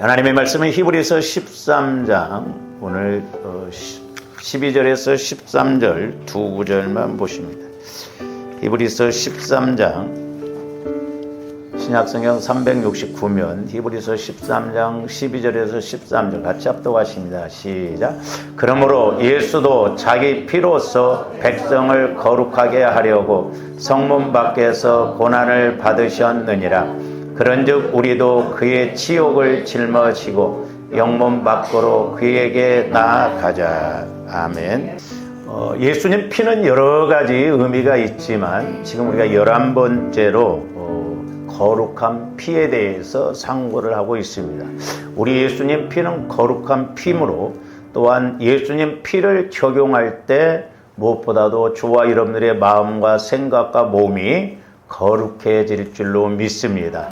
하나님의 말씀은 히브리서 13장 오늘 12절에서 13절 두 구절만 보십니다. 히브리서 13장 신약성경 369면 히브리서 13장 12절에서 13절 같이 합독하십니다. 시작. 그러므로 예수도 자기 피로써 백성을 거룩하게 하려고 성문 밖에서 고난을 받으셨느니라. 그런즉 우리도 그의 치욕을 짊어지고 영문 밖으로 그에게 나아가자. 아멘. 예수님 피는 여러 가지 의미가 있지만 지금 우리가 11번째로 거룩한 피에 대해서 상고를 하고 있습니다. 우리 예수님 피는 거룩한 피므로 또한 예수님 피를 적용할 때 무엇보다도 저와 여러분들의 마음과 생각과 몸이 거룩해질 줄로 믿습니다.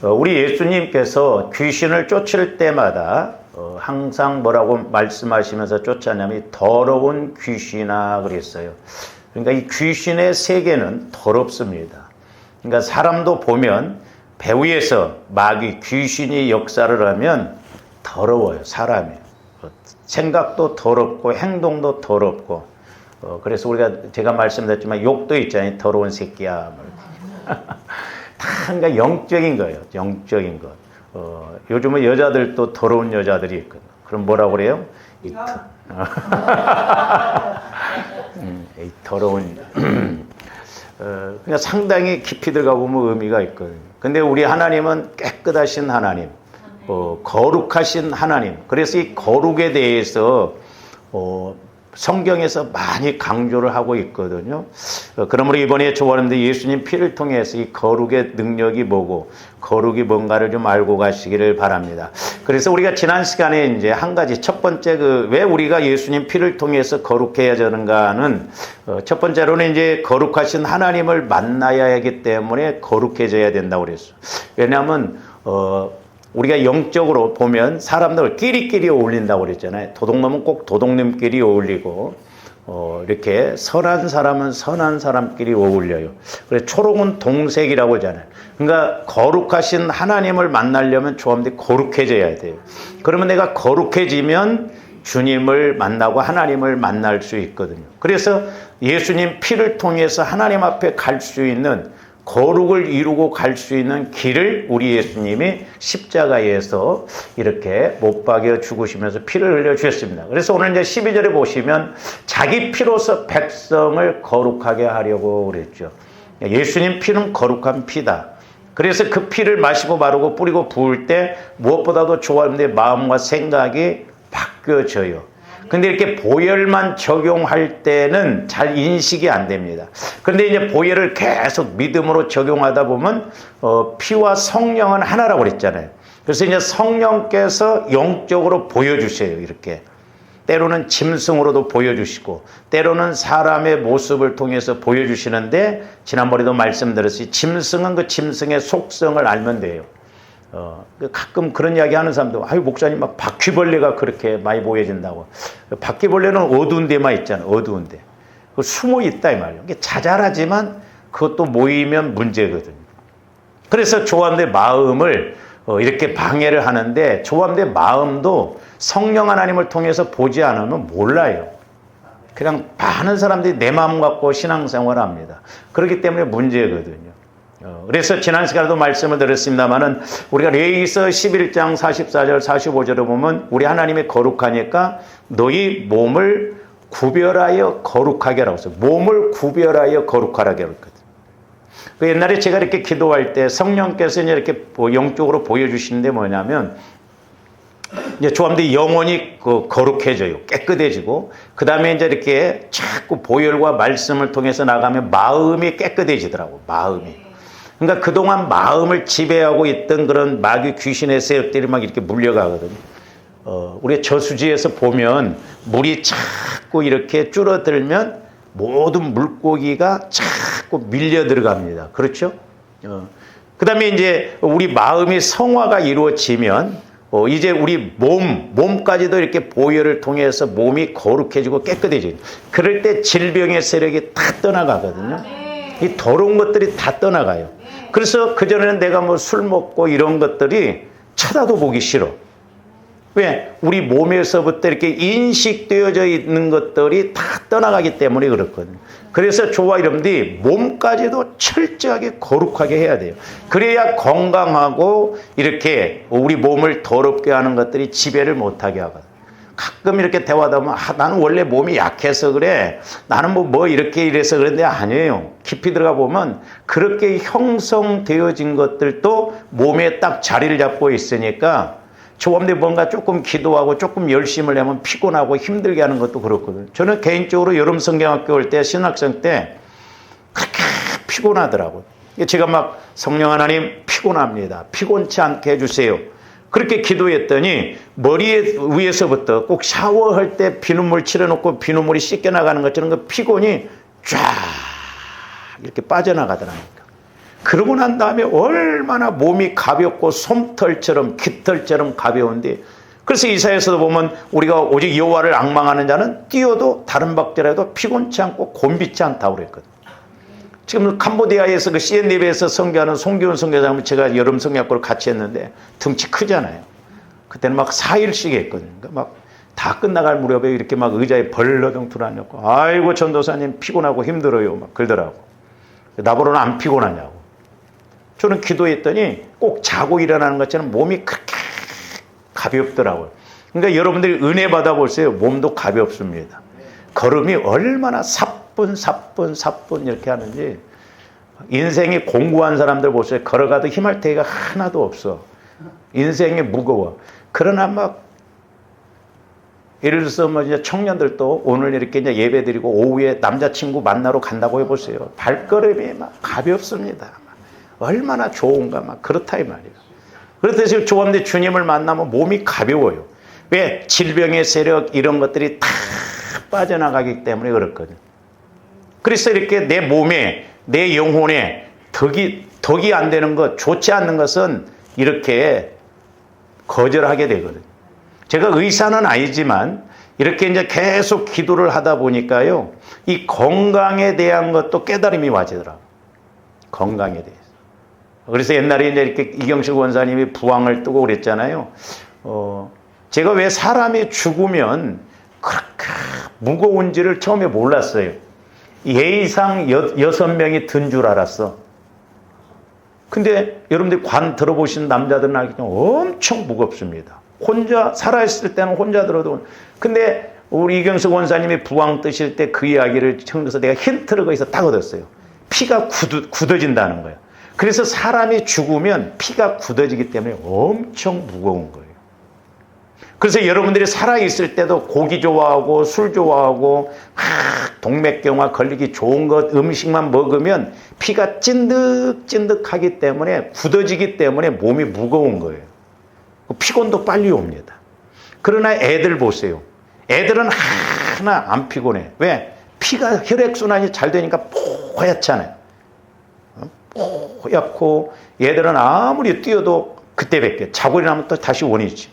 우리 예수님께서 귀신을 쫓을 때마다 항상 뭐라고 말씀하시면서 쫓았냐면 더러운 귀신아 그랬어요. 그러니까 이 귀신의 세계는 더럽습니다. 그러니까 사람도 보면 배후에서 마귀 귀신이 역사를 하면 더러워요. 사람이 생각도 더럽고 행동도 더럽고 그래서 제가 말씀드렸지만 욕도 있잖아요. 더러운 새끼야. 다 그러니까 영적인 거예요. 영적인 것. 요즘은 여자들도 더러운 여자들이 있거든요. 그럼 뭐라고 그래요? 이 더러운 그냥 상당히 깊이 들어가 보면 의미가 있거든요. 근데 우리 하나님은 깨끗하신 하나님, 거룩하신 하나님. 그래서 이 거룩에 대해서 성경에서 많이 강조를 하고 있거든요. 그러므로 이번에 저와는데 예수님 피를 통해서 이 거룩의 능력이 뭐고 거룩이 뭔가를 좀 알고 가시기를 바랍니다. 그래서 우리가 지난 시간에 이제 한 가지 첫 번째 왜 우리가 예수님 피를 통해서 거룩해야 되는가는 첫 번째로는 이제 거룩하신 하나님을 만나야 하기 때문에 거룩해져야 된다고 그랬어요. 왜냐하면 우리가 영적으로 보면 사람들 끼리끼리 어울린다고 그랬잖아요. 도둑놈은 꼭 도둑놈끼리 어울리고 이렇게 선한 사람은 선한 사람끼리 어울려요. 그래서 초록은 동색이라고 하잖아요. 그러니까 거룩하신 하나님을 만나려면 조합들이 거룩해져야 돼요. 그러면 내가 거룩해지면 주님을 만나고 하나님을 만날 수 있거든요. 그래서 예수님 피를 통해서 하나님 앞에 갈 수 있는 거룩을 이루고 갈 수 있는 길을 우리 예수님이 십자가에서 이렇게 못 박여 죽으시면서 피를 흘려 주셨습니다. 그래서 오늘 이제 12절에 보시면 자기 피로서 백성을 거룩하게 하려고 그랬죠. 예수님 피는 거룩한 피다. 그래서 그 피를 마시고 바르고 뿌리고 부을 때 무엇보다도 좋아하는데 마음과 생각이 바뀌어져요. 근데 이렇게 보혈만 적용할 때는 잘 인식이 안 됩니다. 그런데 이제 보혈을 계속 믿음으로 적용하다 보면 피와 성령은 하나라고 그랬잖아요. 그래서 이제 성령께서 영적으로 보여주세요. 이렇게 때로는 짐승으로도 보여주시고 때로는 사람의 모습을 통해서 보여주시는데 지난번에도 말씀드렸듯이 짐승은 그 짐승의 속성을 알면 돼요. 가끔 그런 이야기 하는 사람도 아유 목사님 막 바퀴벌레가 그렇게 많이 보여진다고. 바퀴벌레는 어두운 데만 있잖아요. 어두운 데 숨어 있다 이 말이에요. 이게 자잘하지만 그것도 모이면 문제거든요. 그래서 조함의 마음을 이렇게 방해를 하는데 조함의 마음도 성령 하나님을 통해서 보지 않으면 몰라요. 그냥 많은 사람들이 내 마음 갖고 신앙생활을 합니다. 그렇기 때문에 문제거든요. 그래서 지난 시간에도 말씀을 드렸습니다만은 우리가 레위기서 11장 44절 45절에 보면 우리 하나님이 거룩하니까 너희 몸을 구별하여 거룩하게 하라고 했어요. 몸을 구별하여 거룩하라고 했거든요. 그 옛날에 제가 이렇게 기도할 때 성령께서 이렇게 영적으로 보여주시는데 뭐냐면 이제 조함들이 영혼이 거룩해져요. 깨끗해지고 그 다음에 이제 이렇게 자꾸 보혈과 말씀을 통해서 나가면 마음이 깨끗해지더라고. 마음이. 그러니까 그동안 마음을 지배하고 있던 그런 마귀 귀신의 세력들이 막 이렇게 물려가거든요. 우리 저수지에서 보면 물이 자꾸 이렇게 줄어들면 모든 물고기가 자꾸 밀려 들어갑니다. 그렇죠? 그 다음에 이제 우리 마음이 성화가 이루어지면 이제 우리 몸까지도 이렇게 보혈을 통해서 몸이 거룩해지고 깨끗해져요. 그럴 때 질병의 세력이 다 떠나가거든요. 이 더러운 것들이 다 떠나가요. 그래서 그전에는 내가 뭐 술 먹고 이런 것들이 쳐다도 보기 싫어. 왜? 우리 몸에서부터 이렇게 인식되어져 있는 것들이 다 떠나가기 때문에 그렇거든요. 그래서 저와 여러분들이 몸까지도 철저하게 거룩하게 해야 돼요. 그래야 건강하고 이렇게 우리 몸을 더럽게 하는 것들이 지배를 못하게 하거든요. 가끔 이렇게 대화하다 보면 나는 원래 몸이 약해서 그래. 나는 뭐 이렇게 이래서 그런데 아니에요. 깊이 들어가 보면 그렇게 형성되어진 것들도 몸에 딱 자리를 잡고 있으니까 저번에 뭔가 조금 기도하고 조금 열심을 하면 피곤하고 힘들게 하는 것도 그렇거든요. 저는 개인적으로 여름 성경학교 올 때 신학생 때 그렇게 피곤하더라고요. 제가 막 성령 하나님 피곤합니다. 피곤치 않게 해주세요. 그렇게 기도했더니 머리 위에서부터 꼭 샤워할 때 비눗물 칠해놓고 비눗물이 씻겨 나가는 것처럼 그 피곤이 쫙 이렇게 빠져나가더라니까. 그러고 난 다음에 얼마나 몸이 가볍고 솜털처럼 깃털처럼 가벼운데, 그래서 이사야서도 보면 우리가 오직 여호와를 앙망하는 자는 뛰어도 다른 박자라도 피곤치 않고 곤비치 않다고 그랬거든. 지금 캄보디아에서 그 CNDB에서 선교하는 송기훈 선교사님 제가 여름 성경학교를 같이 했는데 등치 크잖아요. 그때는 막 4일씩 했거든요. 막 다 끝나갈 무렵에 이렇게 막 의자에 벌러덩 들어앉고, 아이고 전도사님 피곤하고 힘들어요 막 그러더라고. 나보고는 안 피곤하냐고. 저는 기도했더니 꼭 자고 일어나는 것처럼 몸이 그렇게 가볍더라고요. 그러니까 여러분들이 은혜 받아보세요. 몸도 가볍습니다. 걸음이 얼마나 사뿐 이렇게 하는지. 인생이 공고한 사람들 보세요. 걸어가도 힘할 때가 하나도 없어. 인생이 무거워. 그러나 막 예를 들어서 뭐 이제 청년들도 오늘 이렇게 이제 예배 드리고 오후에 남자친구 만나러 간다고 해보세요. 발걸음이 막 가볍습니다. 얼마나 좋은가 막 그렇다 이 말이에요. 그래서 지금 조합대 주님을 만나면 몸이 가벼워요. 왜? 질병의 세력 이런 것들이 다 빠져나가기 때문에 그렇거든요. 그래서 이렇게 내 몸에 내 영혼에 덕이 안 되는 것, 좋지 않는 것은 이렇게 거절하게 되거든요. 제가 의사는 아니지만 이렇게 이제 계속 기도를 하다 보니까요, 이 건강에 대한 것도 깨달음이 와지더라고요. 건강에 대해서. 그래서 옛날에 이제 이렇게 이경식 원사님이 부항을 뜨고 그랬잖아요. 제가 왜 사람이 죽으면 그렇게 무거운지를 처음에 몰랐어요. 예의상 6명이 든 줄 알았어. 근데 여러분들이 관 들어보신 남자들은 알겠지만 엄청 무겁습니다. 혼자 살아있을 때는 혼자 들어도. 근데 우리 이경석 원사님이 부항 뜨실 때 그 이야기를 청해서 내가 힌트를 거기서 딱 얻었어요. 피가 굳어진다는 거예요. 그래서 사람이 죽으면 피가 굳어지기 때문에 엄청 무거운 거예요. 그래서 여러분들이 살아있을 때도 고기 좋아하고 술 좋아하고 동맥경화 걸리기 좋은 것 음식만 먹으면 피가 찐득찐득하기 때문에 굳어지기 때문에 몸이 무거운 거예요. 피곤도 빨리 옵니다. 그러나 애들 보세요. 애들은 하나 안 피곤해. 왜? 피가 혈액순환이 잘 되니까 뽀얗잖아요. 뽀얗고 얘들은 아무리 뛰어도 그때밖에 자고 일어나면 또 다시 원이지.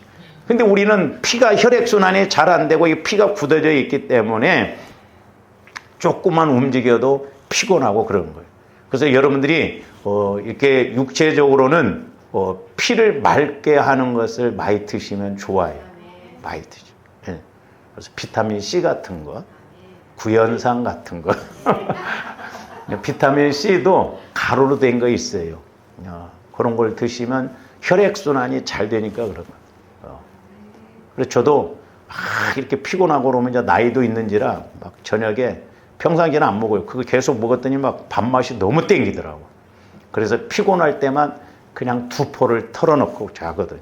근데 우리는 피가 혈액순환이 잘 안 되고 이 피가 굳어져 있기 때문에 조금만 움직여도 피곤하고 그런 거예요. 그래서 여러분들이 이렇게 육체적으로는 피를 맑게 하는 것을 많이 드시면 좋아요. 많이 드죠. 네. 그래서 비타민 C 같은 거, 구연산 같은 거. 비타민 C도 가루로 된 거 있어요. 그런 걸 드시면 혈액순환이 잘 되니까 그런 거예요. 그래서 저도 이렇게 피곤하고 그러면 이제 나이도 있는지라 막 저녁에 평상시에는 안 먹어요. 그거 계속 먹었더니 막 밥맛이 너무 땡기더라고. 그래서 피곤할 때만 그냥 2포를 털어놓고 자거든요.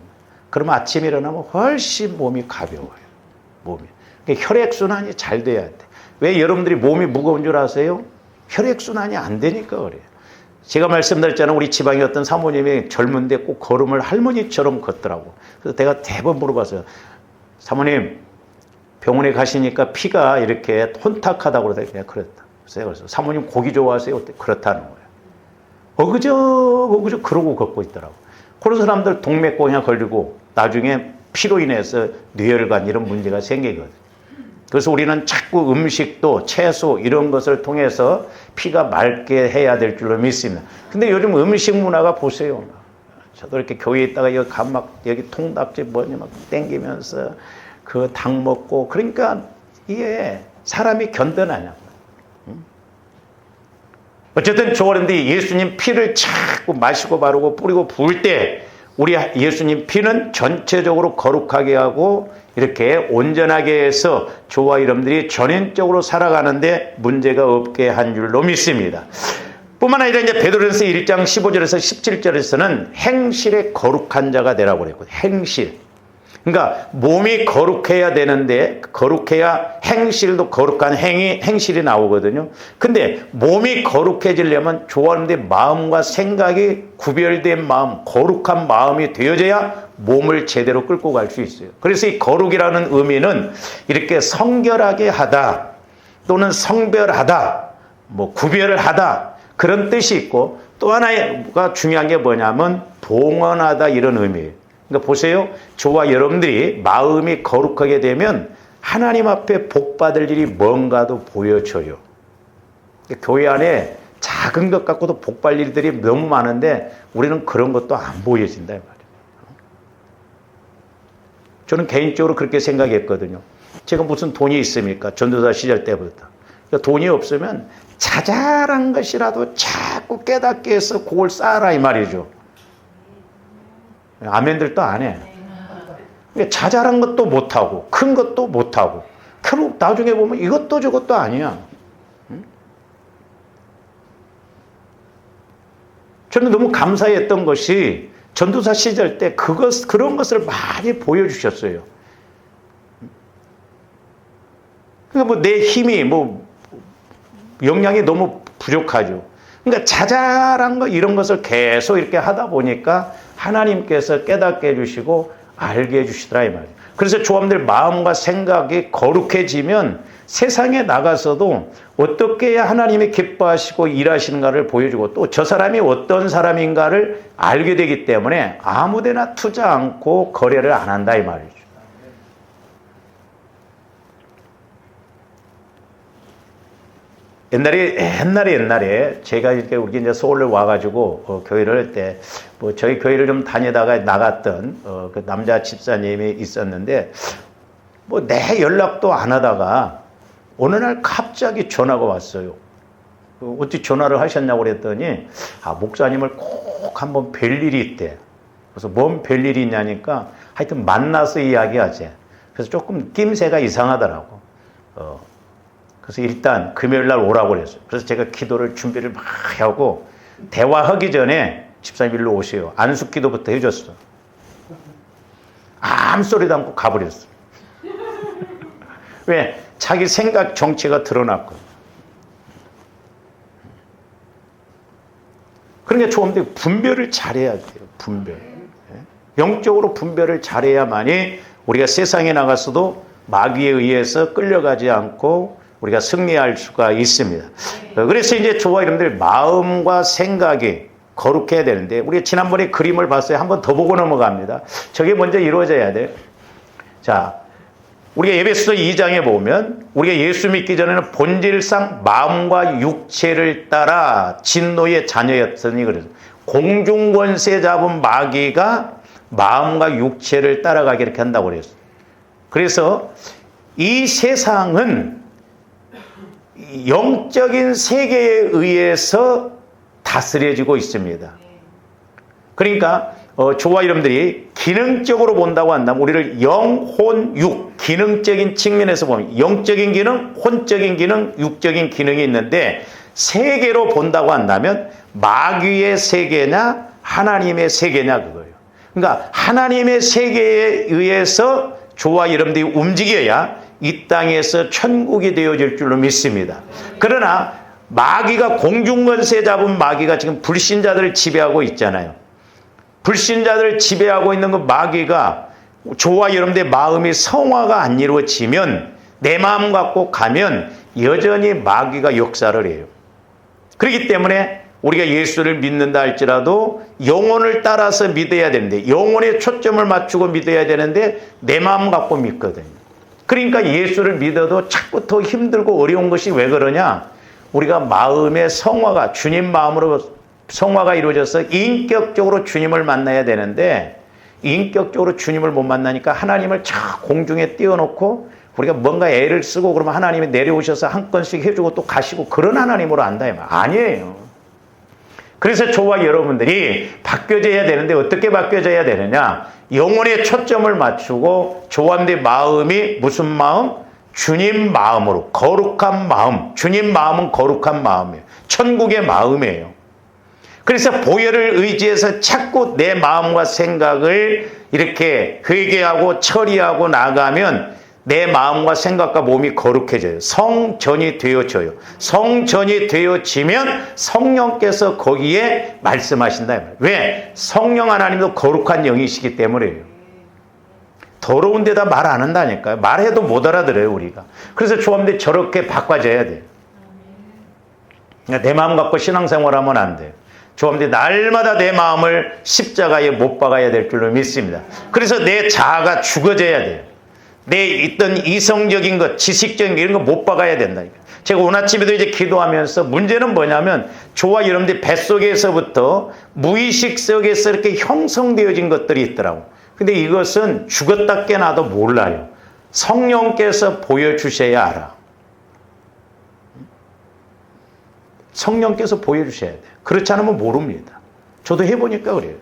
그러면 아침에 일어나면 훨씬 몸이 가벼워요. 몸이. 그러니까 혈액순환이 잘 돼야 돼. 왜 여러분들이 몸이 무거운 줄 아세요? 혈액순환이 안 되니까 그래요. 제가 말씀드렸잖아요. 우리 지방에 어떤 사모님이 젊은데 꼭 걸음을 할머니처럼 걷더라고. 그래서 내가 대번 물어봤어요. 사모님, 병원에 가시니까 피가 이렇게 혼탁하다고 그러더니 내가 그랬다. 그래서 사모님 고기 좋아하세요? 그렇다는 거예요. 어그저 그러고 걷고 있더라고. 그런 사람들 동맥경화 걸리고 나중에 피로 인해서 뇌혈관 이런 문제가 생기거든. 그래서 우리는 자꾸 음식도 채소 이런 것을 통해서 피가 맑게 해야 될 줄로 믿습니다. 근데 요즘 음식 문화가 보세요. 저도 이렇게 교회에 있다가 여기 여기 통닭집 뭐니 막 땡기면서 그 닭 먹고 그러니까 이게 사람이 견뎌나냐. 어쨌든 저런데 예수님 피를 자꾸 마시고 바르고 뿌리고 부을 때 우리 예수님 피는 전체적으로 거룩하게 하고 이렇게 온전하게 해서 저와 여러분들이 전인적으로 살아가는데 문제가 없게 한 줄로 믿습니다. 뿐만 아니라 이제 베드로전서 1장 15절에서 17절에서는 행실에 거룩한 자가 되라고 그랬고 행실. 그러니까 몸이 거룩해야 되는데 거룩해야 행실도 거룩한 행실이 나오거든요. 근데 몸이 거룩해지려면 좋아하는데 마음과 생각이 구별된 마음, 거룩한 마음이 되어져야 몸을 제대로 끌고 갈 수 있어요. 그래서 이 거룩이라는 의미는 이렇게 성결하게 하다 또는 성별하다, 뭐 구별을 하다 그런 뜻이 있고 또 하나가 중요한 게 뭐냐면 동원하다 이런 의미예요. 그러니까 보세요. 저와 여러분들이 마음이 거룩하게 되면 하나님 앞에 복 받을 일이 뭔가도 보여줘요. 교회 안에 작은 것 갖고도 복 받을 일들이 너무 많은데 우리는 그런 것도 안 보여진다 이 말이에요. 저는 개인적으로 그렇게 생각했거든요. 제가 무슨 돈이 있습니까? 전도사 시절 때부터. 그러니까 돈이 없으면 자잘한 것이라도 자꾸 깨닫게 해서 그걸 쌓아라 이 말이죠. 아멘들도 안 해. 자잘한 것도 못하고 큰 것도 못하고 결국 나중에 보면 이것도 저것도 아니야. 저는 너무 감사했던 것이 전도사 시절 때 그런 것을 많이 보여주셨어요. 그러니까 뭐 내 힘이 뭐 역량이 너무 부족하죠. 그러니까 자잘한 거 이런 것을 계속 이렇게 하다 보니까 하나님께서 깨닫게 해주시고 알게 해주시더라 이 말이에요. 그래서 조합들 마음과 생각이 거룩해지면 세상에 나가서도 어떻게 해야 하나님이 기뻐하시고 일하시는가를 보여주고 또 저 사람이 어떤 사람인가를 알게 되기 때문에 아무데나 투자 않고 거래를 안 한다 이 말이죠. 옛날에 제가 이렇게 우리 이제 서울에 와가지고 교회를 할 때 뭐 저희 교회를 좀 다니다가 나갔던 그 남자 집사님이 있었는데 뭐 내 연락도 안 하다가 어느 날 갑자기 전화가 왔어요. 어찌 전화를 하셨냐고 그랬더니 목사님을 꼭 한번 뵐 일이 있대. 그래서 뭔 뵐 일이 있냐니까 하여튼 만나서 이야기하재. 그래서 조금 낌새가 이상하더라고. 그래서 일단 금요일 날 오라고 그랬어요. 그래서 제가 기도를 준비를 막 하고 대화하기 전에 집사님 일로 오세요. 안숙기도부터 해줬어. 아무 소리도 않고 가버렸어. 왜? 자기 생각 정체가 드러났거든. 그러니까 조금더 분별을 잘해야 돼요. 분별. 영적으로 분별을 잘해야만이 우리가 세상에 나가서도 마귀에 의해서 끌려가지 않고 우리가 승리할 수가 있습니다. 그래서 이제 저와 여러분들 마음과 생각이 거룩해야 되는데 우리 지난번에 그림을 봤어요. 한번 더 보고 넘어갑니다. 저게 먼저 이루어져야 돼요. 자, 우리가 에베소서 2장에 보면 우리가 예수 믿기 전에는 본질상 마음과 육체를 따라 진노의 자녀였으니 그래서 공중권세 잡은 마귀가 마음과 육체를 따라가게 이렇게 한다고 그랬어요. 그래서 이 세상은 영적인 세계에 의해서 다스려지고 있습니다. 그러니까 저와 여러분들이 기능적으로 본다고 한다면 우리를 영, 혼, 육 기능적인 측면에서 보면 영적인 기능, 혼적인 기능, 육적인 기능이 있는데 세계로 본다고 한다면 마귀의 세계냐 하나님의 세계냐 그거예요. 그러니까 하나님의 세계에 의해서 저와 여러분들이 움직여야 이 땅에서 천국이 되어질 줄로 믿습니다. 그러나 마귀가 공중권세 잡은 마귀가 지금 불신자들을 지배하고 있잖아요. 불신자들을 지배하고 있는 그 마귀가 저와 여러분들의 마음이 성화가 안 이루어지면 내 마음 갖고 가면 여전히 마귀가 역사를 해요. 그렇기 때문에 우리가 예수를 믿는다 할지라도 영혼을 따라서 믿어야 되는데 영혼에 초점을 맞추고 믿어야 되는데 내 마음 갖고 믿거든요. 그러니까 예수를 믿어도 자꾸 더 힘들고 어려운 것이 왜 그러냐? 우리가 마음의 성화가 주님 마음으로 성화가 이루어져서 인격적으로 주님을 만나야 되는데 인격적으로 주님을 못 만나니까 하나님을 저 공중에 띄워놓고 우리가 뭔가 애를 쓰고 그러면 하나님이 내려오셔서 한 건씩 해주고 또 가시고 그런 하나님으로 안다 이 말 아니에요. 그래서 저와 여러분들이 바뀌어져야 되는데 어떻게 바뀌어져야 되느냐? 영혼의 초점을 맞추고 저와의 마음이 무슨 마음? 주님 마음으로 거룩한 마음. 주님 마음은 거룩한 마음이에요. 천국의 마음이에요. 그래서 보혈을 의지해서 자꾸 내 마음과 생각을 이렇게 회개하고 처리하고 나가면 내 마음과 생각과 몸이 거룩해져요. 성전이 되어져요. 성전이 되어지면 성령께서 거기에 말씀하신다. 왜? 성령 하나님도 거룩한 영이시기 때문이에요. 더러운 데다 말 안 한다니까요. 말해도 못 알아들어요, 우리가. 그래서 조합들이 저렇게 바꿔져야 돼요. 그러니까 내 마음 갖고 신앙생활하면 안 돼요. 조합들이 날마다 내 마음을 십자가에 못 박아야 될 줄로 믿습니다. 그래서 내 자아가 죽어져야 돼요. 내 있던 이성적인 것, 지식적인 것 이런 거 못 박아야 된다니까. 제가 오늘 아침에도 이제 기도하면서 문제는 뭐냐면 저와 여러분들이 뱃속에서부터 무의식 속에서 이렇게 형성되어진 것들이 있더라고. 근데 이것은 죽었다 깨나도 몰라요. 성령께서 보여주셔야 알아. 성령께서 보여주셔야 돼요. 그렇지 않으면 모릅니다. 저도 해보니까 그래요.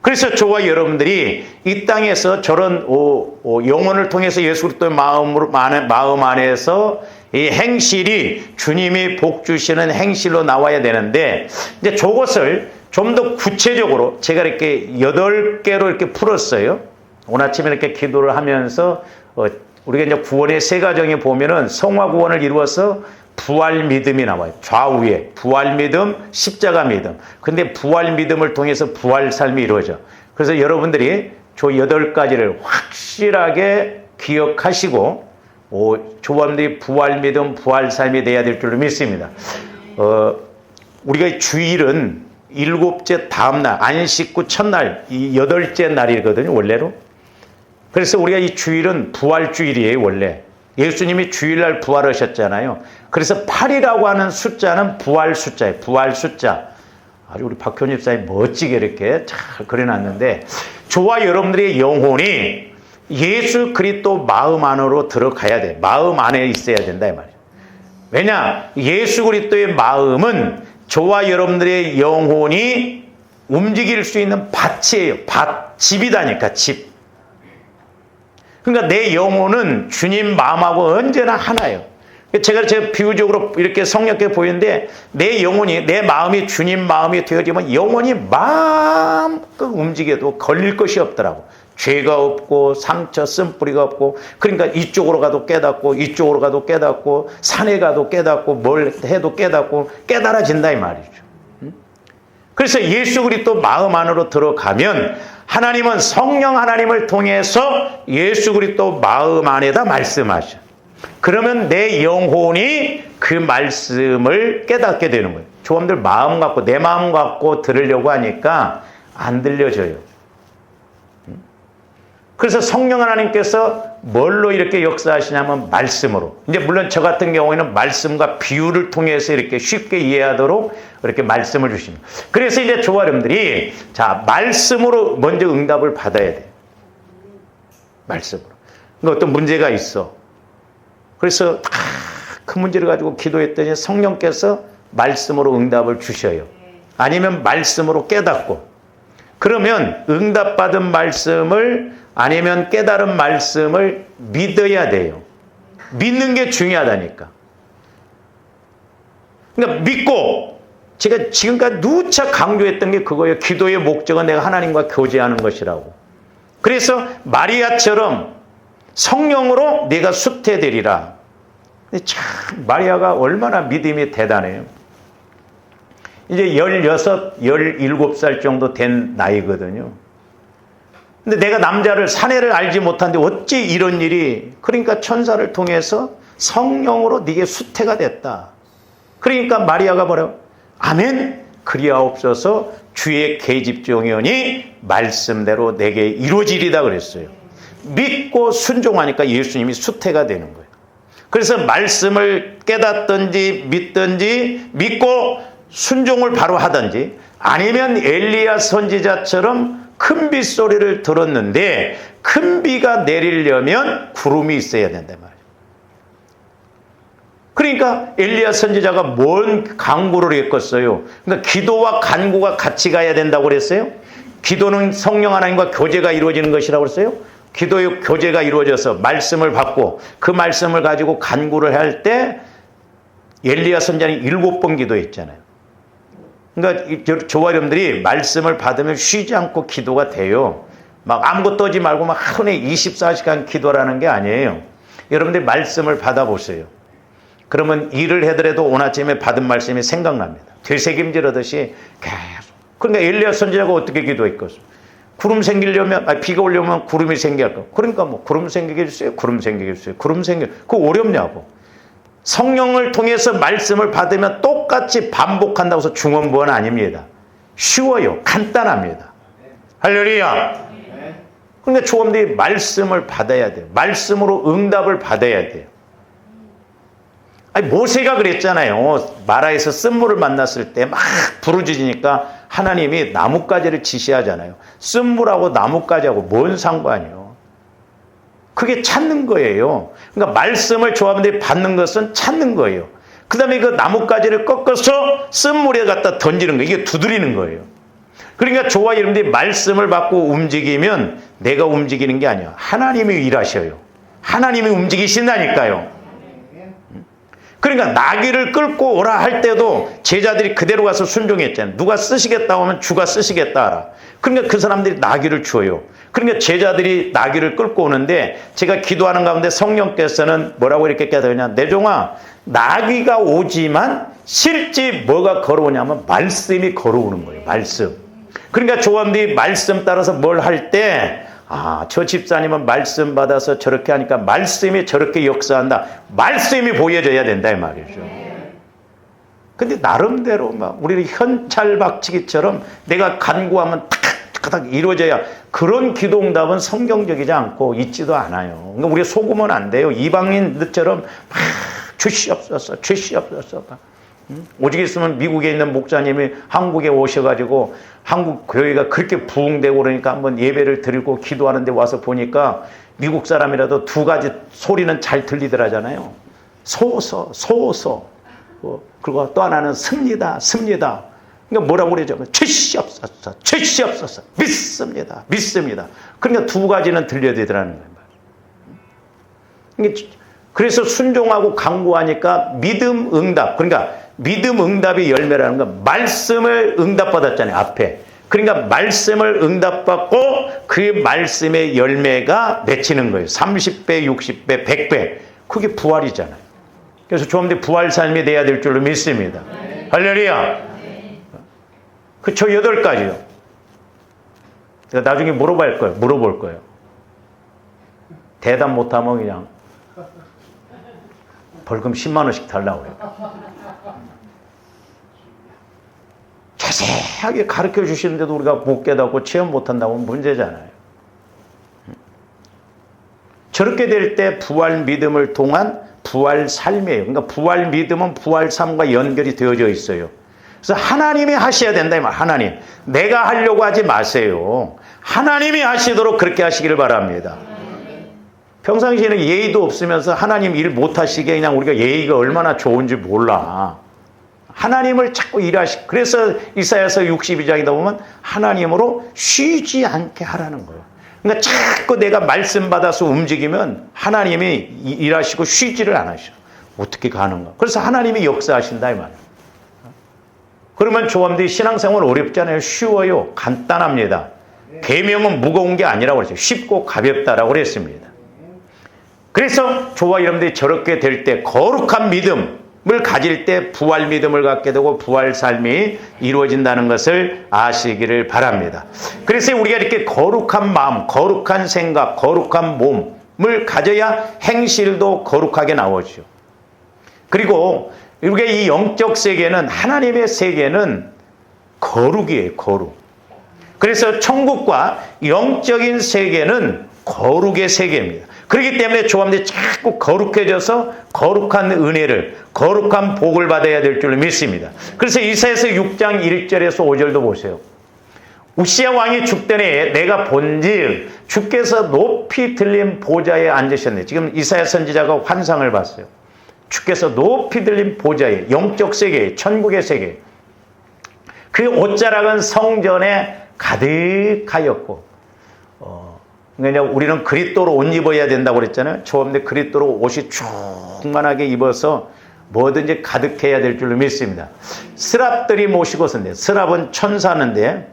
그래서 저와 여러분들이 이 땅에서 저런 영혼을 통해서 예수 그리스도의 마음 안에서 이 행실이 주님이 복 주시는 행실로 나와야 되는데 이제 저것을 좀 더 구체적으로 제가 이렇게 8개로 이렇게 풀었어요. 오늘 아침에 이렇게 기도를 하면서 우리가 이제 구원의 세 가정에 보면은 성화 구원을 이루어서 부활 믿음이 나와요. 좌우에 부활 믿음, 십자가 믿음. 근데 부활 믿음을 통해서 부활 삶이 이루어져. 그래서 여러분들이 저 8가지를 확실하게 기억하시고 조원들이 부활 믿음, 부활 삶이 돼야 될 줄로 믿습니다. 우리가 주일은 7째 다음날, 안식 후 첫날, 이 8째 날이거든요, 원래로. 그래서 우리가 이 주일은 부활주일이에요, 원래. 예수님이 주일날 부활하셨잖아요. 그래서 8이라고 하는 숫자는 부활 숫자예요. 부활 숫자. 아주 우리 박효님 집사님 멋지게 이렇게 잘 그려놨는데 저와 여러분들의 영혼이 예수 그리스도 마음 안으로 들어가야 돼. 마음 안에 있어야 된다 이 말이에요. 왜냐? 예수 그리스도의 마음은 저와 여러분들의 영혼이 움직일 수 있는 밭이에요. 밭, 집이다니까 집. 그러니까 내 영혼은 주님 마음하고 언제나 하나예요. 제가 비유적으로 이렇게 성령께 보이는데 내 영혼이, 내 마음이 주님 마음이 되어지면 영혼이 마음껏 움직여도 걸릴 것이 없더라고. 죄가 없고 상처 쓴뿌리가 없고 그러니까 이쪽으로 가도 깨닫고 이쪽으로 가도 깨닫고 산에 가도 깨닫고 뭘 해도 깨닫고 깨달아진다 이 말이죠. 그래서 예수 그리스도 마음 안으로 들어가면 하나님은 성령 하나님을 통해서 예수 그리스도 마음 안에다 말씀하셔. 그러면 내 영혼이 그 말씀을 깨닫게 되는 거예요. 조금들 마음 갖고 내 마음 갖고 들으려고 하니까 안 들려져요. 그래서 성령 하나님께서 뭘로 이렇게 역사하시냐면 말씀으로. 이제 물론 저 같은 경우에는 말씀과 비유를 통해서 이렇게 쉽게 이해하도록 이렇게 말씀을 주십니다. 그래서 이제 저와 여러분들이 자 말씀으로 먼저 응답을 받아야 돼요. 말씀으로. 그러니까 어떤 문제가 있어. 그래서 큰 문제를 가지고 기도했더니 성령께서 말씀으로 응답을 주셔요. 아니면 말씀으로 깨닫고. 그러면 응답받은 말씀을 아니면 깨달은 말씀을 믿어야 돼요. 믿는 게 중요하다니까. 그러니까 믿고 제가 지금까지 누차 강조했던 게 그거예요. 기도의 목적은 내가 하나님과 교제하는 것이라고. 그래서 마리아처럼 성령으로 내가 쇠퇴되리라. 근데 참 마리아가 얼마나 믿음이 대단해요. 이제 16, 17살 정도 된 나이거든요. 근데 내가 남자를 사내를 알지 못하는데 어찌 이런 일이 그러니까 천사를 통해서 성령으로 네게 수태가 됐다. 그러니까 마리아가 뭐라고? 아멘 그리하옵소서 주의 계집종이오니 말씀대로 내게 이루어지리다 그랬어요. 믿고 순종하니까 예수님이 수태가 되는 거예요. 그래서 말씀을 깨닫든지 믿든지 믿고 순종을 바로 하든지 아니면 엘리야 선지자처럼 큰 빗소리를 들었는데 큰 비가 내리려면 구름이 있어야 된단 말이에요. 그러니까 엘리야 선지자가 뭔 간구를 했겠어요? 그러니까 기도와 간구가 같이 가야 된다고 그랬어요? 기도는 성령 하나님과 교제가 이루어지는 것이라고 그랬어요? 기도의 교제가 이루어져서 말씀을 받고 그 말씀을 가지고 간구를 할 때 엘리야 선지자는 7번 기도했잖아요. 그러니까 저와 여러분들이 말씀을 받으면 쉬지 않고 기도가 돼요. 막 아무것도 하지 말고 막 하루에 24시간 기도라는 게 아니에요. 여러분들이 말씀을 받아보세요. 그러면 일을 해더라도 오늘 아침에 받은 말씀이 생각납니다. 되새김질하듯이 계속. 그러니까 엘리야 선지자가 어떻게 기도했겠어요? 구름 생기려면, 비가 오려면 구름이 생겨야 거. 그러니까 뭐 구름 생기게 해주세요. 구름 생기게 해주세요. 구름 생겨. 그거 어렵냐고. 성령을 통해서 말씀을 받으면 똑같이 반복한다고 해서 중언부언 아닙니다. 쉬워요. 간단합니다. 할렐루야. 그러니까 조금들이 말씀을 받아야 돼요. 말씀으로 응답을 받아야 돼요. 아니, 모세가 그랬잖아요. 마라에서 쓴물을 만났을 때 막 부르짖으니까 하나님이 나뭇가지를 지시하잖아요. 쓴물하고 나뭇가지하고 뭔 상관이요? 그게 찾는 거예요. 그러니까 말씀을 조합원들이 받는 것은 찾는 거예요. 그 다음에 그 나뭇가지를 꺾어서 쓴물에 갖다 던지는 거예요. 이게 두드리는 거예요. 그러니까 저와 여러분들이 말씀을 받고 움직이면 내가 움직이는 게 아니야. 하나님이 일하셔요. 하나님이 움직이신다니까요. 그러니까 나귀를 끌고 오라 할 때도 제자들이 그대로 가서 순종했잖아요. 누가 쓰시겠다 하면 주가 쓰시겠다 하라. 그러니까 그 사람들이 나귀를 주어요. 그러니까 제자들이 나귀를 끌고 오는데 제가 기도하는 가운데 성령께서는 뭐라고 이렇게 깨닫느냐. 내 종아, 나귀가 오지만 실제 뭐가 걸어오냐면 말씀이 걸어오는 거예요. 말씀. 그러니까 조원들이 말씀 따라서 뭘 할 때 저 집사님은 말씀 받아서 저렇게 하니까 말씀이 저렇게 역사한다. 말씀이 보여져야 된다 이 말이죠. 근데 나름대로 막 우리는 현찰박치기처럼 내가 간구하면 탁탁탁 이루어져야 그런 기도응답은 성경적이지 않고 있지도 않아요. 그러니까 우리가 속으면 안 돼요. 이방인들처럼 막 주시옵소서 주시옵소서. 오직 있으면 미국에 있는 목사님이 한국에 오셔가지고 한국 교회가 그렇게 부흥되고 그러니까 한번 예배를 드리고 기도하는데 와서 보니까 미국 사람이라도 두 가지 소리는 잘 들리더라잖아요. 소서, 소서. 그리고 또 하나는 습니다, 습니다. 그러니까 뭐라고 그러죠? 주시옵소서, 주시옵소서. 믿습니다, 믿습니다. 그러니까 두 가지는 들려야 거예요. 그래서 순종하고 강구하니까 믿음 응답. 그러니까 믿음 응답이 열매라는 건 말씀을 응답받았잖아요. 앞에. 그러니까 말씀을 응답받고 그 말씀의 열매가 맺히는 거예요. 30배, 60배, 100배. 그게 부활이잖아요. 그래서 조금더 부활 삶이 돼야 될 줄로 믿습니다. 할렐루야. 그쵸, 8가지요. 제가 나중에 물어볼 거예요. 대답 못하면 그냥 벌금 10만 원씩 달라고 해요. 자세하게 가르쳐 주시는데도 우리가 못 깨닫고 체험 못한다고 하면 문제잖아요. 저렇게 될 때 부활 믿음을 통한 부활 삶이에요. 그러니까 부활 믿음은 부활 삶과 연결이 되어져 있어요. 그래서 하나님이 하셔야 된다 이 말. 하나님. 내가 하려고 하지 마세요. 하나님이 하시도록 그렇게 하시기를 바랍니다. 평상시에는 예의도 없으면서 하나님 일 못하시게 그냥 우리가 예의가 얼마나 좋은지 몰라. 하나님을 자꾸 일하시고 그래서 이사야서 62장이다 보면 하나님으로 쉬지 않게 하라는 거예요. 그러니까 자꾸 내가 말씀 받아서 움직이면 하나님이 일하시고 쉬지를 않으셔. 어떻게 가는가. 그래서 하나님이 역사하신다 이 말이에요. 그러면 조함들이 신앙생활 어렵잖아요. 쉬워요. 간단합니다. 계명은 무거운 게 아니라고 그랬어요. 쉽고 가볍다라고 그랬습니다. 그래서 저와 여러분들이 저렇게 될 때 거룩한 믿음을 가질 때 부활 믿음을 갖게 되고 부활 삶이 이루어진다는 것을 아시기를 바랍니다. 그래서 우리가 이렇게 거룩한 마음, 거룩한 생각, 거룩한 몸을 가져야 행실도 거룩하게 나오죠. 그리고 우리가 이 영적 세계는 하나님의 세계는 거룩이에요. 거룩. 그래서 천국과 영적인 세계는 거룩의 세계입니다. 그렇기 때문에 조합들이 자꾸 거룩해져서 거룩한 은혜를, 거룩한 복을 받아야 될 줄로 믿습니다. 그래서 이사야서 6장 1절에서 5절도 보세요. 우시야 왕이 죽던 해에 내가 본즉 주께서 높이 들린 보좌에 앉으셨네. 지금 이사야 선지자가 환상을 봤어요. 주께서 높이 들린 보좌에, 영적 세계, 천국의 세계, 그 옷자락은 성전에 가득하였고, 그러니까 우리는 그리스도로 옷 입어야 된다고 그랬잖아요. 처음에 그리스도로 옷이 충만하게 입어서 뭐든지 가득해야 될 줄로 믿습니다. 스랍들이 모시고 있었는데, 스랍은 천사인데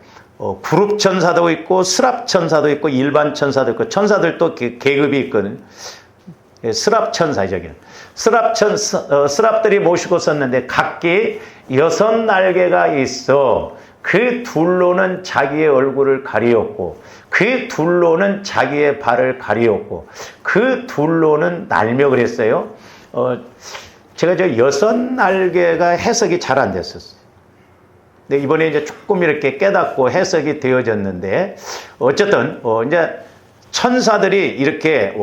그룹 천사도 있고 스랍 천사도 있고 일반 천사도 있고, 천사들도 계급이 있거든요. 스랍 천사죠, 저기는. 스랍들이 모시고 있었는데 각기 6날개가 있어 그 둘로는 자기의 얼굴을 가리었고, 그 둘로는 자기의 발을 가리었고, 그 둘로는 날며 그랬어요. 제가 저 6날개가 해석이 잘 안 됐었어요. 근데 이번에 이제 조금 이렇게 깨닫고 해석이 되어졌는데, 어쨌든 이제 천사들이 이렇게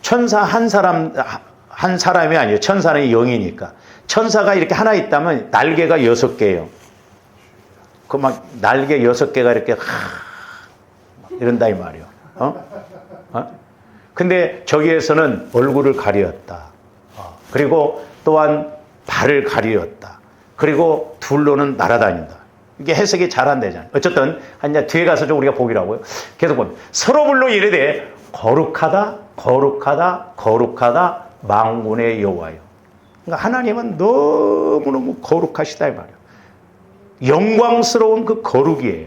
천사 한 사람이 아니에요. 천사는 영이니까. 천사가 이렇게 하나 있다면 날개가 6개예요. 그 막 날개 6개가 이렇게 이런다 이 말이에요. 근데 저기에서는 얼굴을 가리었다. 그리고 또한 발을 가리었다. 그리고 둘로는 날아다닌다. 이게 해석이 잘 안 되잖아요. 어쨌든 이제 뒤에 가서 좀 우리가 보기라고요. 계속 보면 서로 불러 이르되 거룩하다, 거룩하다, 거룩하다 만군의 여호와여. 그러니까 하나님은 너무너무 거룩하시다 이 말이에요. 영광스러운 그 거룩이에요.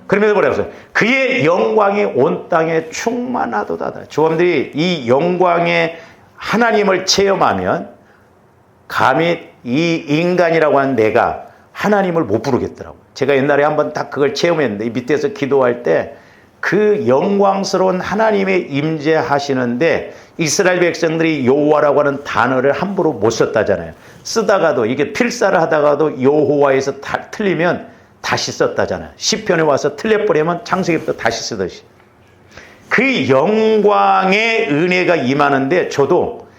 그러면서 뭐라고 했어요? 그의 영광이 온 땅에 충만하도다. 조함들이 이 영광의 하나님을 체험하면 감히 이 인간이라고 하는 내가 하나님을 못 부르겠더라고요. 제가 옛날에 한번 딱 그걸 체험했는데, 이 밑에서 기도할 때 그 영광스러운 하나님의 임재하시는데 이스라엘 백성들이 여호와라고 하는 단어를 함부로 못 썼다잖아요. 쓰다가도 이게 필사를 하다가도 여호와에서 틀리면 다시 썼다잖아요. 시편에 와서 틀려버리면 창세기부터 다시 쓰듯이. 그 영광의 은혜가 임하는데 저도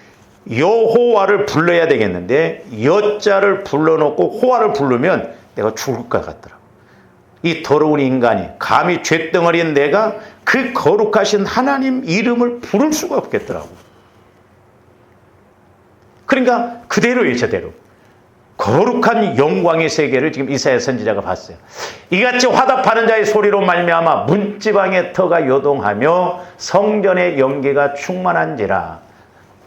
여호와를 불러야 되겠는데 여자를 불러놓고 호와를 부르면 내가 죽을 것 같더라고요. 이 더러운 인간이 감히 쇳덩어리인 내가 그 거룩하신 하나님 이름을 부를 수가 없겠더라고요. 그러니까 그대로예요, 저대로. 거룩한 영광의 세계를 지금 이사야 선지자가 봤어요. 이같이 화답하는 자의 소리로 말미암아 문지방의 터가 요동하며 성전의 연기가 충만한지라.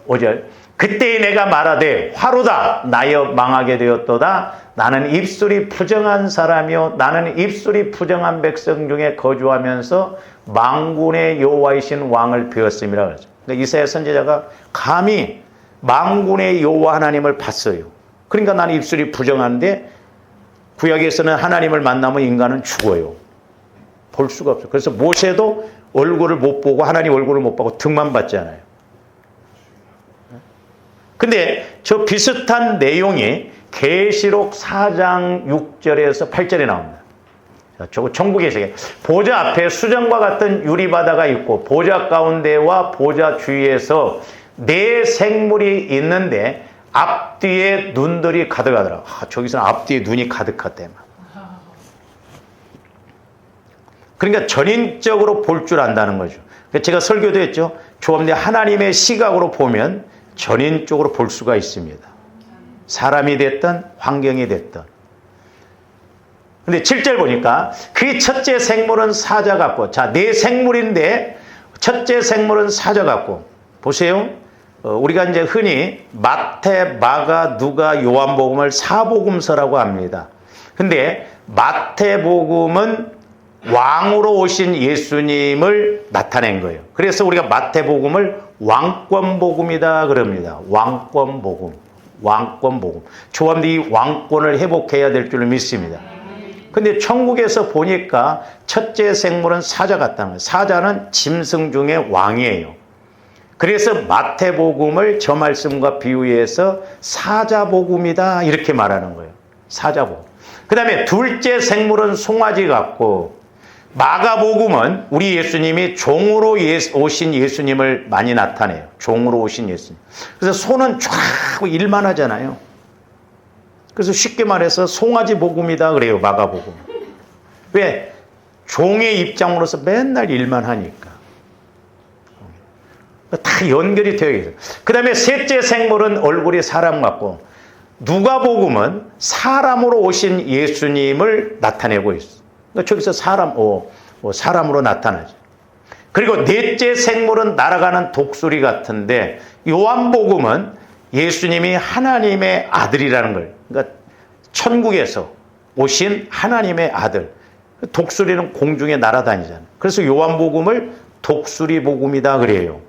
5절. 그때 내가 말하되 화로다 나여 망하게 되었도다. 나는 입술이 부정한 사람이요 나는 입술이 부정한 백성 중에 거주하면서 만군의 여호와이신 왕을 배웠음이라 그러죠. 그러니까 이사야 선지자가 감히 만군의 여호와 하나님을 봤어요. 그러니까 나는 입술이 부정한데 구약에서는 하나님을 만나면 인간은 죽어요. 볼 수가 없어요. 그래서 모세도 얼굴을 못 보고 하나님 얼굴을 못 보고 등만 봤잖아요. 근데 저 비슷한 내용이 계시록 4장 6절에서 8절에 나옵니다. 저거 천국의 세계. 보좌 앞에 수정과 같은 유리바다가 있고 보좌 가운데와 보좌 주위에서 네 생물이 있는데 앞뒤에 눈들이 가득하더라. 저기서는 앞뒤에 눈이 가득하대. 그러니까 전인적으로 볼 줄 안다는 거죠. 제가 설교도 했죠. 조합내 하나님의 시각으로 보면 전인적으로 볼 수가 있습니다. 사람이 됐든 환경이 됐든. 근데 7절 보니까 그 첫째 생물은 사자 같고, 자, 네 생물인데 첫째 생물은 사자 같고. 보세요. 우리가 이제 흔히 마태, 마가, 누가, 요한복음을 사복음서라고 합니다. 근데 마태복음은 왕으로 오신 예수님을 나타낸 거예요. 그래서 우리가 마태복음을 왕권복음이다 그럽니다. 왕권복음. 왕권복음. 조합이 왕권을 회복해야 될 줄로 믿습니다. 근데 천국에서 보니까 첫째 생물은 사자 같다는 거예요. 사자는 짐승 중에 왕이에요. 그래서 마태복음을 저 말씀과 비유해서 사자복음이다 이렇게 말하는 거예요. 사자복음. 그 다음에 둘째 생물은 송아지 같고, 마가복음은 우리 예수님이 종으로 오신 예수님을 많이 나타내요. 종으로 오신 예수님. 그래서 소는 쫙 일만 하잖아요. 그래서 쉽게 말해서 송아지 복음이다 그래요. 마가복음. 왜? 종의 입장으로서 맨날 일만 하니까. 다 연결이 되어 있어요. 그 다음에 셋째 생물은 얼굴이 사람 같고, 누가복음은 사람으로 오신 예수님을 나타내고 있어요. 그러니까 저기서 사람으로 나타나죠. 그리고 넷째 생물은 날아가는 독수리 같은데, 요한복음은 예수님이 하나님의 아들이라는 걸, 그러니까 천국에서 오신 하나님의 아들. 독수리는 공중에 날아다니잖아요. 그래서 요한복음을 독수리 복음이다 그래요.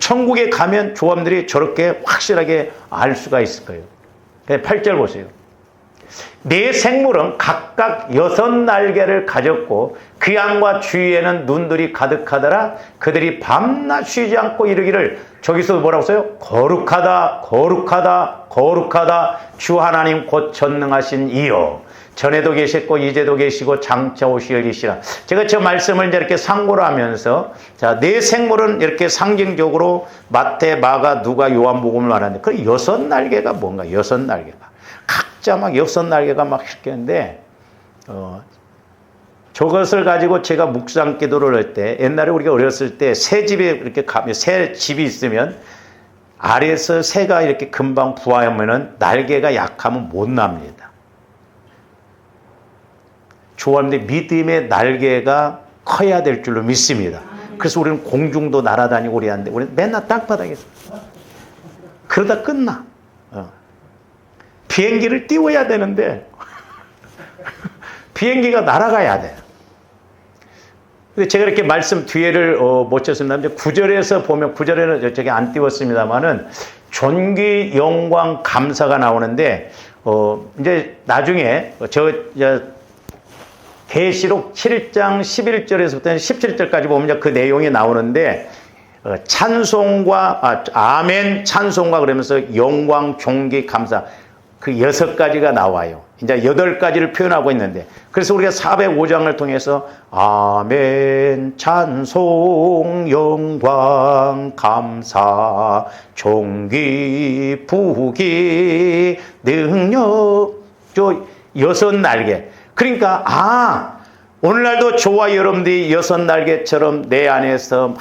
천국에 가면 조함들이 저렇게 확실하게 알 수가 있을 거예요. 8절 보세요. 네 생물은 각각 6날개를 가졌고 그 양과 주위에는 눈들이 가득하더라. 그들이 밤낮 쉬지 않고 이르기를, 저기서 뭐라고 써요? 거룩하다 거룩하다 거룩하다 주 하나님 곧 전능하신 이여, 전에도 계셨고 이제도 계시고 장차 오실 이시라. 제가 저 말씀을 이렇게 상고를 하면서, 자, 네 생물은 이렇게 상징적으로 마태, 마가, 누가, 요한복음을 말하는데, 그 6날개가 뭔가, 6날개가 각자 막 6날개가 막 시켰는데, 저것을 가지고 제가 묵상 기도를 할 때, 옛날에 우리가 어렸을 때 새 집에 이렇게 가면, 새 집이 있으면 아래에서 새가 이렇게 금방 부화하면은 날개가 약하면 못 납니다. 좋아하는데 믿음의 날개가 커야 될 줄로 믿습니다. 그래서 우리는 공중도 날아다니고 그래야하는데 우리는 맨날 땅바닥에서 그러다 끝나. 비행기를 띄워야 되는데 비행기가 날아가야 돼. 근데 제가 이렇게 말씀 뒤에를 못 쳤습니다. 이제 9절에서 보면, 9절에는 저기 안 띄웠습니다만은 존귀, 영광, 감사가 나오는데, 이제 나중에 계시록 7장 11절에서부터 17절까지 보면 그 내용이 나오는데, 찬송과 아멘 찬송과 그러면서 영광, 존귀, 감사, 그 6가지가 나와요. 이제 8가지를 표현하고 있는데, 그래서 우리가 405장을 통해서 아멘 찬송 영광 감사 존귀 부귀 능력, 저 6날개. 그러니까 오늘날도 저와 여러분들이 6날개처럼 내 안에서 막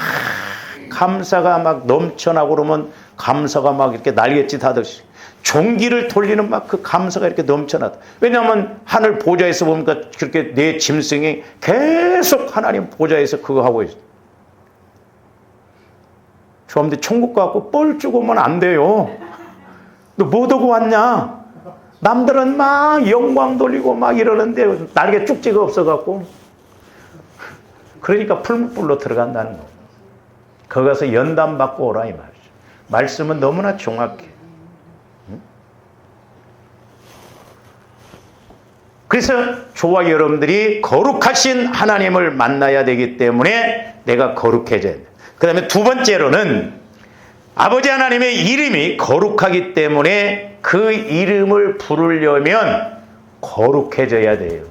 감사가 막 넘쳐나고 그러면, 감사가 막 이렇게 날갯짓 하듯이 종기를 돌리는 막 그 감사가 이렇게 넘쳐나다. 왜냐하면 하늘 보좌에서 보니까 그렇게 내 짐승이 계속 하나님 보좌에서 그거 하고 있어. 저한테 천국 가고 뻘쭉 오면 안 돼요. 너 뭐 두고 왔냐? 남들은 막 영광 돌리고 막 이러는데 날개 쭉지가 없어갖고, 그러니까 풀무불로 들어간다는 거. 거기 가서 연단 받고 오라 이 말이죠. 말씀은 너무나 정확해. 그래서 저와 여러분들이 거룩하신 하나님을 만나야 되기 때문에 내가 거룩해져야 돼. 그 다음에 두 번째로는 아버지 하나님의 이름이 거룩하기 때문에 그 이름을 부르려면 거룩해져야 돼요.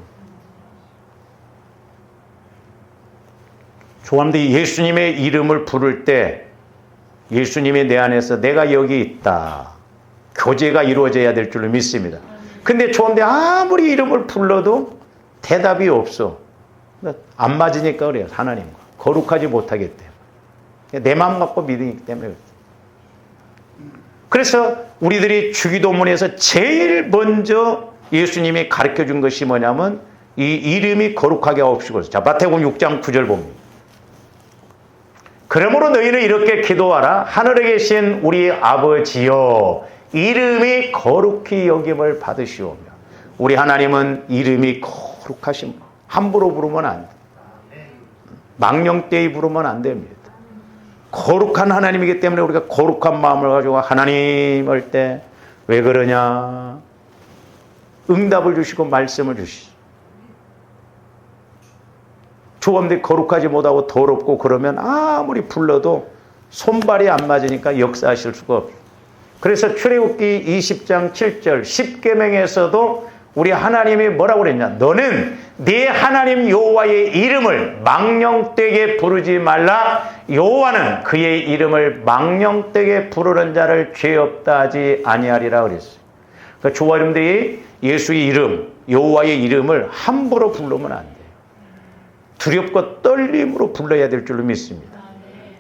조함들이 예수님의 이름을 부를 때 예수님이 내 안에서 내가 여기 있다, 교제가 이루어져야 될 줄로 믿습니다. 근데 좋은데 아무리 이름을 불러도 대답이 없어. 안 맞으니까 그래요. 하나님과 거룩하지 못하기 때문에, 내 마음 갖고 믿으기 때문에. 그래서 우리들이 주기도문에서 제일 먼저 예수님이 가르쳐준 것이 뭐냐면 이 이름이 거룩하게 하옵시고. 자, 마태복음 6장 9절 봅니다. 그러므로 너희는 이렇게 기도하라. 하늘에 계신 우리 아버지여, 이름이 거룩히 여김을 받으시오며. 우리 하나님은 이름이 거룩하신, 함부로 부르면 안 돼. 망령되이 부르면 안 됩니다. 거룩한 하나님이기 때문에 우리가 거룩한 마음을 가지고 하나님 할 때 왜 그러냐, 응답을 주시고 말씀을 주시죠. 조범들이 거룩하지 못하고 더럽고 그러면 아무리 불러도 손발이 안 맞으니까 역사하실 수가 없어요. 그래서 출애굽기 20장 7절 10계명에서도 우리 하나님이 뭐라고 그랬냐? 너는 네 하나님 여호와의 이름을 망령되게 부르지 말라. 여호와는 그의 이름을 망령되게 부르는 자를 죄 없다 하지 아니하리라 그랬어요. 그러니까 저와 여러분들이 예수의 이름, 여호와의 이름을 함부로 부르면 안 돼요. 두렵고 떨림으로 불러야 될 줄로 믿습니다.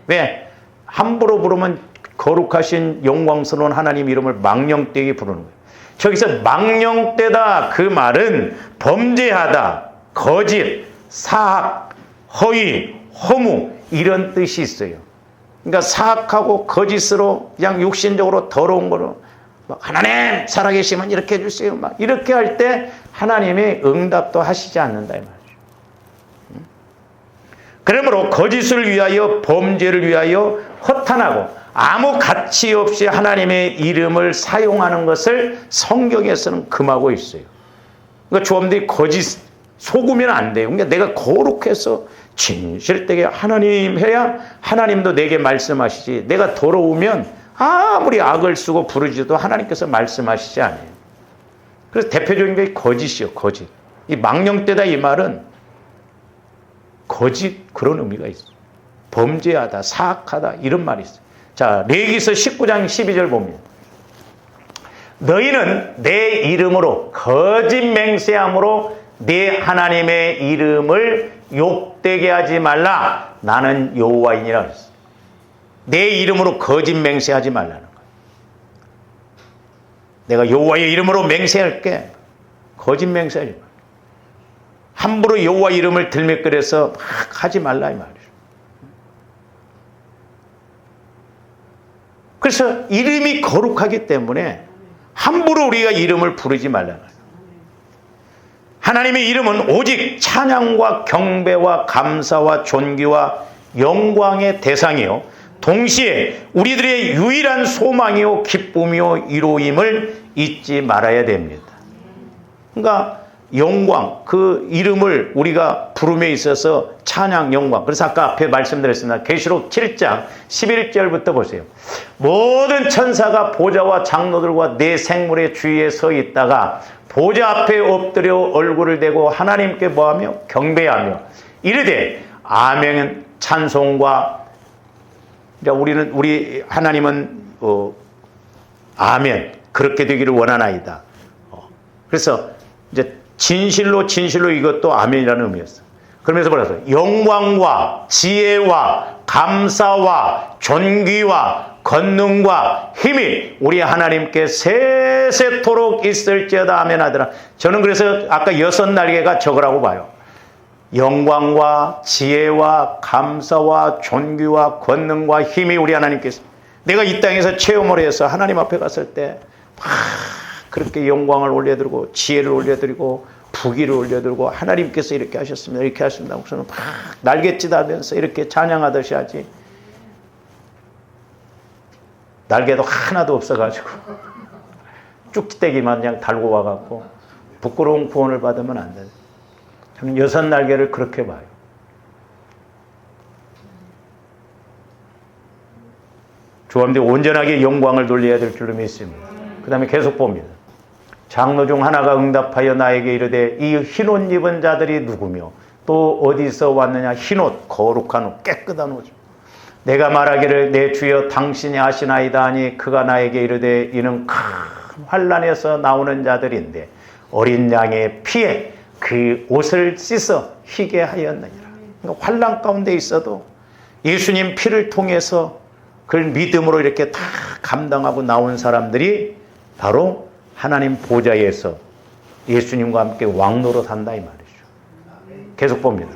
왜? 함부로 부르면 거룩하신 영광스러운 하나님 이름을 망령되게 부르는 거예요. 저기서 망령되다 그 말은 범죄하다, 거짓, 사악, 허위, 허무 이런 뜻이 있어요. 그러니까 사악하고 거짓으로 그냥 육신적으로 더러운 거로 하나님 살아계시면 이렇게 해주세요. 막 이렇게 할 때 하나님이 응답도 하시지 않는다 이 말이죠. 그러므로 거짓을 위하여 범죄를 위하여 허탄하고 아무 가치 없이 하나님의 이름을 사용하는 것을 성경에서는 금하고 있어요. 그러니까 조합들이 거짓 속으면 안 돼요. 그러니까 내가 거룩해서 진실되게 하나님 해야 하나님도 내게 말씀하시지. 내가 더러우면 아무리 악을 쓰고 부르지도 하나님께서 말씀하시지 않아요. 그래서 대표적인 게 거짓이요. 거짓. 이 망령되다 이 말은 거짓 그런 의미가 있어요. 범죄하다, 사악하다 이런 말이 있어요. 자, 레위기서 19장 12절 봅니다. 너희는 내 이름으로 거짓 맹세함으로 내 하나님의 이름을 욕되게 하지 말라. 나는 여호와이니라 그랬어요. 내 이름으로 거짓 맹세하지 말라는 거예요. 내가 여호와의 이름으로 맹세할게. 거짓 맹세하지 말라. 함부로 여호와 이름을 들먹거려서 막 하지 말라 이 말이죠. 그래서 이름이 거룩하기 때문에 함부로 우리가 이름을 부르지 말라는 거예요. 하나님의 이름은 오직 찬양과 경배와 감사와 존귀와 영광의 대상이요 동시에 우리들의 유일한 소망이요 기쁨이요 위로임을 잊지 말아야 됩니다. 그러니까 영광, 그 이름을 우리가 부름에 있어서 찬양, 영광. 그래서 아까 앞에 말씀드렸습니다. 계시록 7장 11절부터 보세요. 모든 천사가 보좌와 장로들과 네 생물의 주위에 서 있다가 보좌 앞에 엎드려 얼굴을 대고 하나님께 뭐하며 경배하며 이르되 아멘 찬송과 우리 하나님은 아멘 그렇게 되기를 원하나이다. 그래서 이제 진실로 이것도 아멘이라는 의미였어요. 그러면서 뭐라서 영광과 지혜와 감사와 존귀와 권능과 힘이 우리 하나님께 세세토록 있을지어다 아멘 하더라. 저는 그래서 아까 6날개가 저거라고 봐요. 영광과 지혜와 감사와 존귀와 권능과 힘이 우리 하나님께서 내가 이 땅에서 체험을 해서 하나님 앞에 갔을 때 그렇게 영광을 올려드리고 지혜를 올려드리고 부귀를 올려드리고 하나님께서 이렇게 하셨습니다. 이렇게 하십니다. 그래서 막 날갯짓하면서 이렇게 찬양하듯이 하지. 날개도 하나도 없어가지고 쭉지대기만 그냥 달고 와갖고 부끄러운 구원을 받으면 안 돼. 저는 6날개를 그렇게 봐요. 주님께 온전하게 영광을 돌려야 될 줄로 믿습니다. 그 다음에 계속 봅니다. 장로 중 하나가 응답하여 나에게 이르되 이 흰옷 입은 자들이 누구며 또 어디서 왔느냐. 흰옷 거룩한 옷 깨끗한 옷. 내가 말하기를 내 주여 당신이 아시나이다 하니 그가 나에게 이르되 이는 큰 환난에서 나오는 자들인데 어린 양의 피에 그 옷을 씻어 희게 하였느니라. 그러니까 환난 가운데 있어도 예수님 피를 통해서 그걸 믿음으로 이렇게 다 감당하고 나온 사람들이 바로 하나님 보좌에서 예수님과 함께 왕노릇 한다 이 말이죠. 계속 봅니다.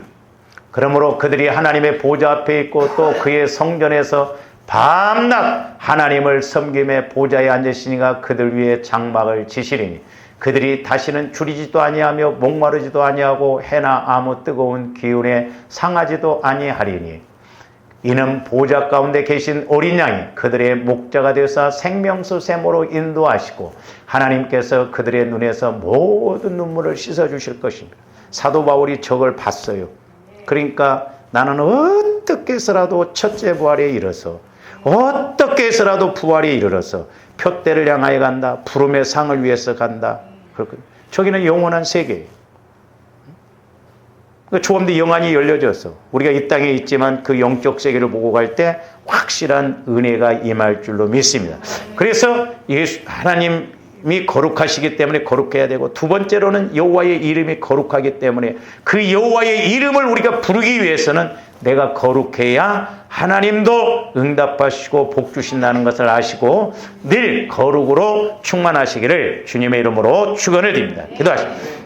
그러므로 그들이 하나님의 보좌 앞에 있고 또 그의 성전에서 밤낮 하나님을 섬김에 보좌에 앉으시니가 그들 위에 장막을 지시리니 그들이 다시는 줄이지도 아니하며 목마르지도 아니하고 해나 아무 뜨거운 기운에 상하지도 아니하리니 이는 보좌 가운데 계신 어린 양이 그들의 목자가 되사 생명수 샘으로 인도하시고 하나님께서 그들의 눈에서 모든 눈물을 씻어주실 것입니다. 사도 바울이 저걸 봤어요. 그러니까 나는 어떻게 해서라도 첫째 부활에 이르러서 어떻게 해서라도 부활에 이르러서 표대를 향하여 간다. 부름의 상을 위해서 간다. 저기는 영원한 세계예요. 그 조금도 영안이 열려졌어. 우리가 이 땅에 있지만 그 영적 세계를 보고 갈 때 확실한 은혜가 임할 줄로 믿습니다. 그래서 하나님이 거룩하시기 때문에 거룩해야 되고, 두 번째로는 여호와의 이름이 거룩하기 때문에 그 여호와의 이름을 우리가 부르기 위해서는 내가 거룩해야 하나님도 응답하시고 복 주신다는 것을 아시고 늘 거룩으로 충만하시기를 주님의 이름으로 축원을 드립니다. 기도하십시오.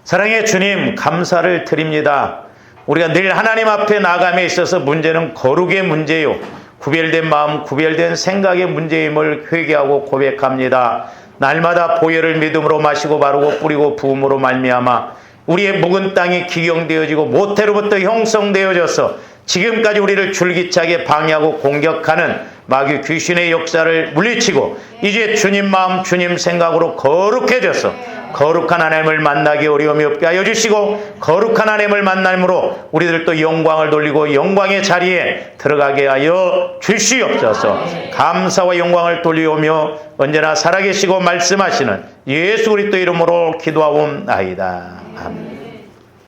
사랑의 주님, 감사를 드립니다. 우리가 늘 하나님 앞에 나감에 있어서 문제는 거룩의 문제요, 구별된 마음, 구별된 생각의 문제임을 회개하고 고백합니다. 날마다 보혈을 믿음으로 마시고 바르고 뿌리고 부음으로 말미암아 우리의 묵은 땅이 기경되어지고 모태로부터 형성되어져서 지금까지 우리를 줄기차게 방해하고 공격하는 마귀 귀신의 역사를 물리치고 이제 주님 마음, 주님 생각으로 거룩해져서 거룩한 하나님을 만나기 어려움이 없게 하여 주시고, 거룩한 하나님을 만남으로 우리들도 영광을 돌리고 영광의 자리에 들어가게 하여 주시옵소서. 감사와 영광을 돌리오며 언제나 살아계시고 말씀하시는 예수 그리스도 이름으로 기도하옵나이다. 아멘.